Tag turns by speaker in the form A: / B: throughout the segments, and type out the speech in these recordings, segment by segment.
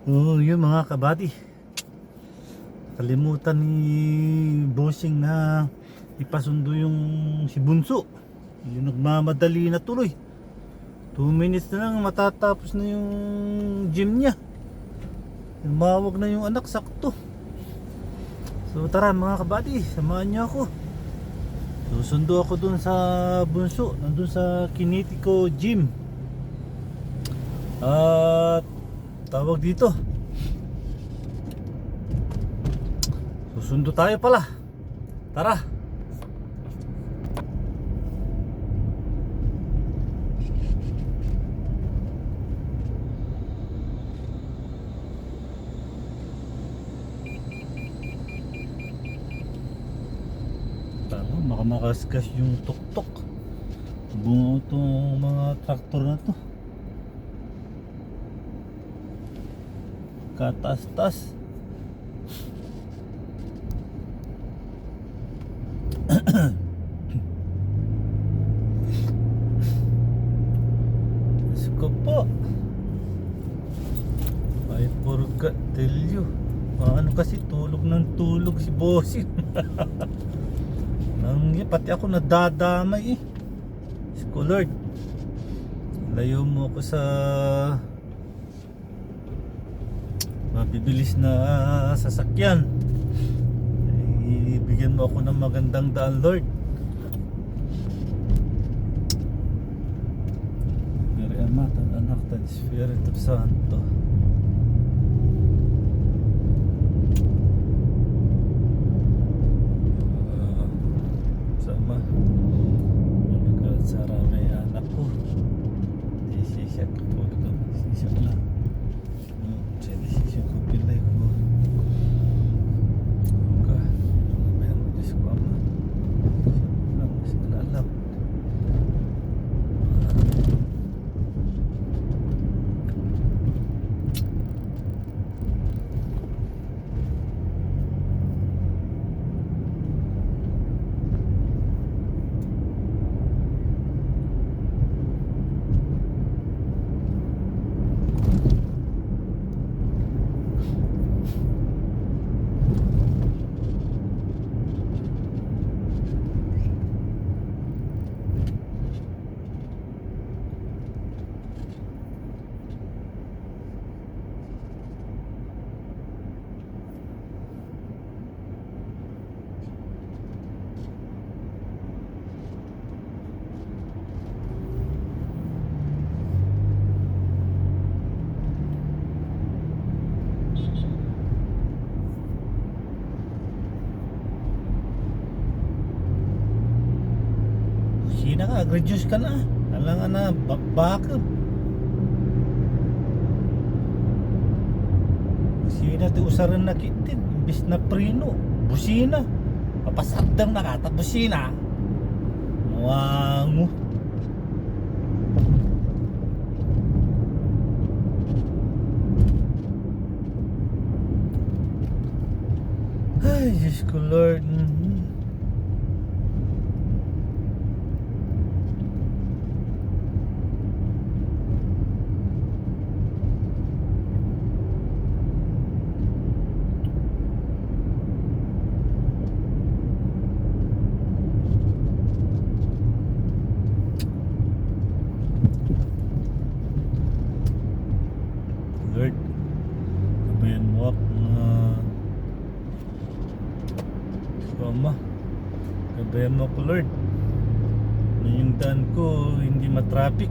A: Oo, yun mga kabady. Kalimutan ni bossing na ipasundo yung si Bunso. Yung nagmamadali na tuloy. 2 minutes na lang matatapos na yung gym niya. Tumawag na yung anak, sakto. So tara mga kabady, samahan niyo ako. Susundo ako dun sa Bunso, nandun sa Kinetiko Gym. At tawag dito, susundo tayo pala. Tara. Tama, makamakaskas yung tuktok. Bungo itong mga traktor na to. Katas-tas. Diyos ko po, I forgot tell you. Ano kasi tulog ng tulog si bossing. Pati ako nadadamay eh. Diyos ko Lord, layo mo ako sa mabibilis na sasakyan. Ibigyan mo ako ng magandang daan, Lord. Mary Amata, anak ng Espiritu Santo. Sama magagad sa ramay anak ko. Sisiyak ko ito. Sisiyak lang. Sisiyak ko pilay ko. Sina ka, reduce ka na. Alangan na, bakit? Sina ti usaran na kitin, imbis na prino, busina. Papasagdang nakata, busina. Wango. Ay, Diyos ko Lord. Lord, gabayan mo ako na Mama, gabayan mo ako Lord na yung daan ko hindi matraffic.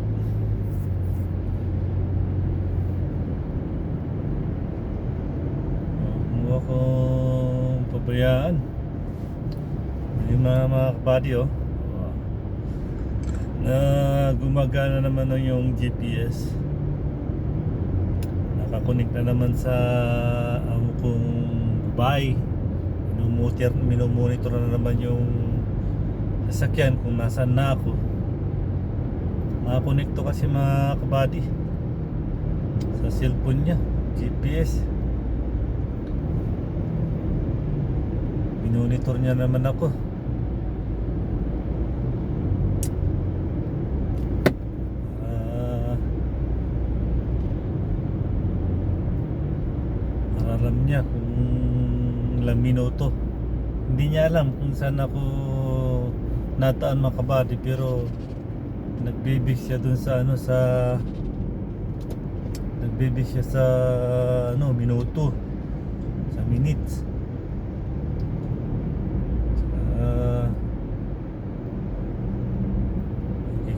A: Huwag mo akong pabayaan. Yung mga kabady na gumagana naman ng yung GPS. Nakakonek na naman sa kong bahay. Minomonitor na naman yung sasakyan kung nasaan na ako. Nakakonekto kasi mga kabady sa cellphone niya, GPS. Minonitor niya naman ako. Alam niya kung ilang minuto. Hindi niya alam kung saan ako nataan mga kabady, pero nagbibig siya dun sa ano, sa nagbibig siya sa ano, minuto, sa minutes.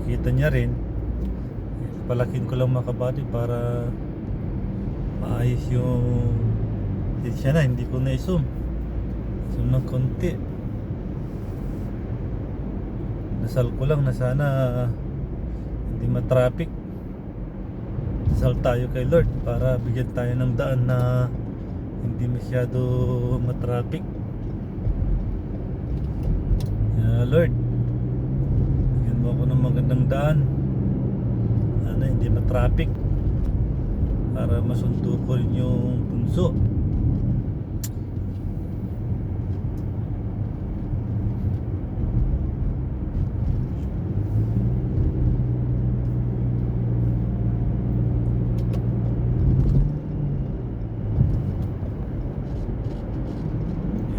A: Kikita niya rin. Palakin ko lang mga kabady para maayos yung siya na, hindi ko na i-zoom. Zoom ng konti. Dasal ko lang na sana hindi matraffic. Dasal tayo kay Lord para bigyan tayo ng daan na hindi masyado matraffic. Lord, bigyan mo ako ng magandang daan, sana hindi matraffic, para masundo ko rin yung bunso.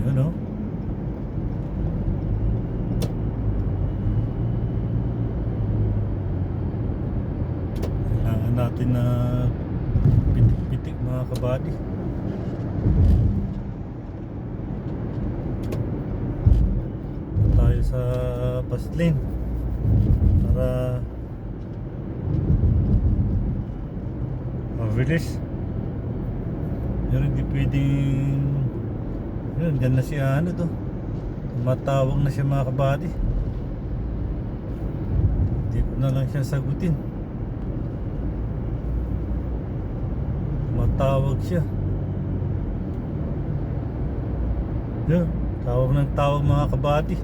A: Yun o. Kailangan natin na pitik-pitik mga kabady. Tayo sa fast lane para mabilis. Pero hindi pwedeng yun, dyan na si ano to, tumatawag na siya mga kabady. Hindi ko na lang siya sagutin. Tumatawag siya. Yun, tawag ng tawag mga kabady.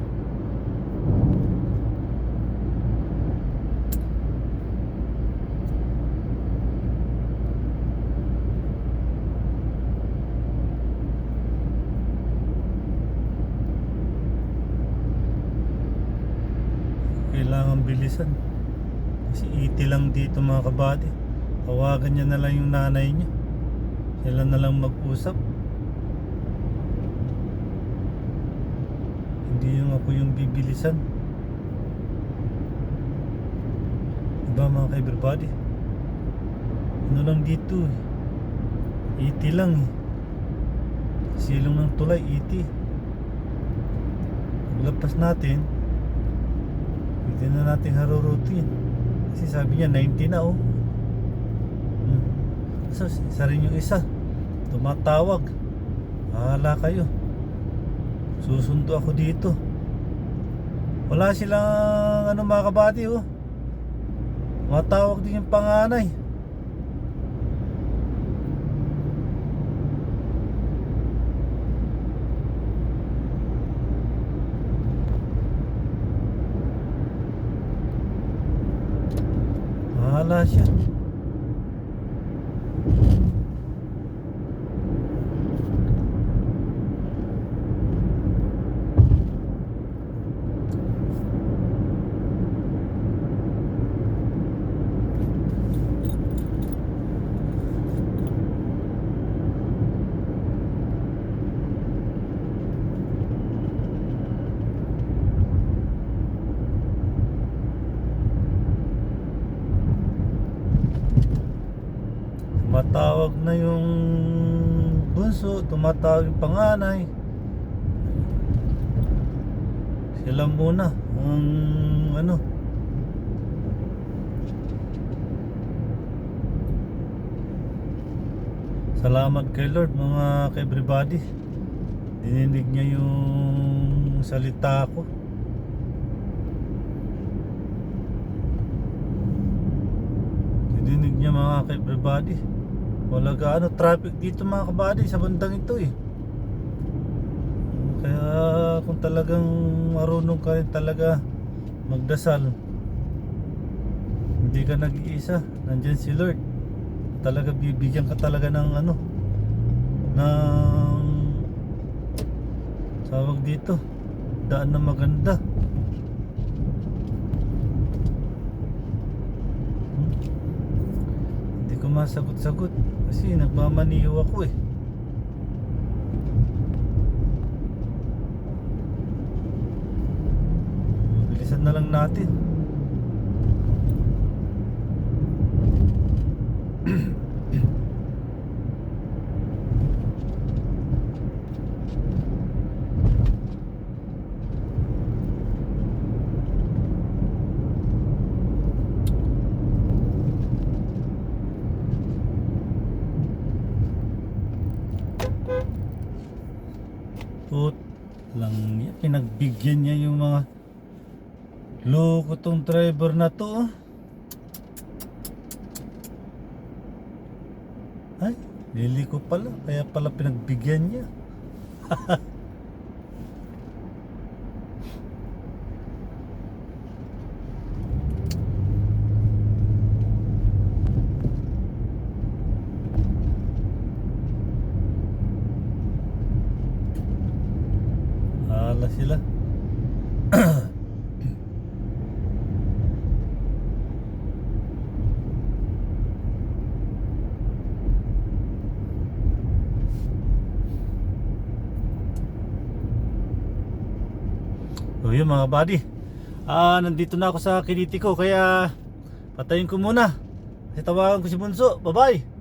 A: Kailangan bilisan kasi iti lang dito mga kabady. Tawagan niya na lang yung nanay niya, sila na lang mag-usap. Hindi yung ako yung bibilisan, diba mga ka-everybody? Ano lang dito iti lang silong ng tulay, iti. Paglapas natin, hindi na natin harurutin kasi sabi niya 90 na oh. So, isa rin yung isa tumatawag. Bahala kayo, susundo ako dito. Wala silang ano mga kabady oh. Tumatawag din yung panganay. Bahala siya. Tumatawag na yung bunso, tumatawag yung panganay. Sila muna ang ano. Salamat kay Lord mga ka-everybody. Dininig niya yung salita ko. Dininig niya mga ka-everybody. Wala gaano traffic dito mga kabady sa bandang ito eh. Kaya kung talagang marunong ka rin talaga magdasal, hindi ka nag-iisa, nandyan si Lord. Talaga bibigyan ka talaga ng ano, ng tawag dito, daan na maganda. Hindi ko masagot-sagot kasi nagmamaniho ako eh. na lang natin. Put lang niya, pinagbigyan niya yung mga loko tong driver na to. Ay, lili ko pala, kaya pala pinagbigyan niya. Hala sila. So yun mga buddy, nandito na ako sa kiniti ko, kaya patayin ko muna kasi tawagan ko si Bunso. Bye bye.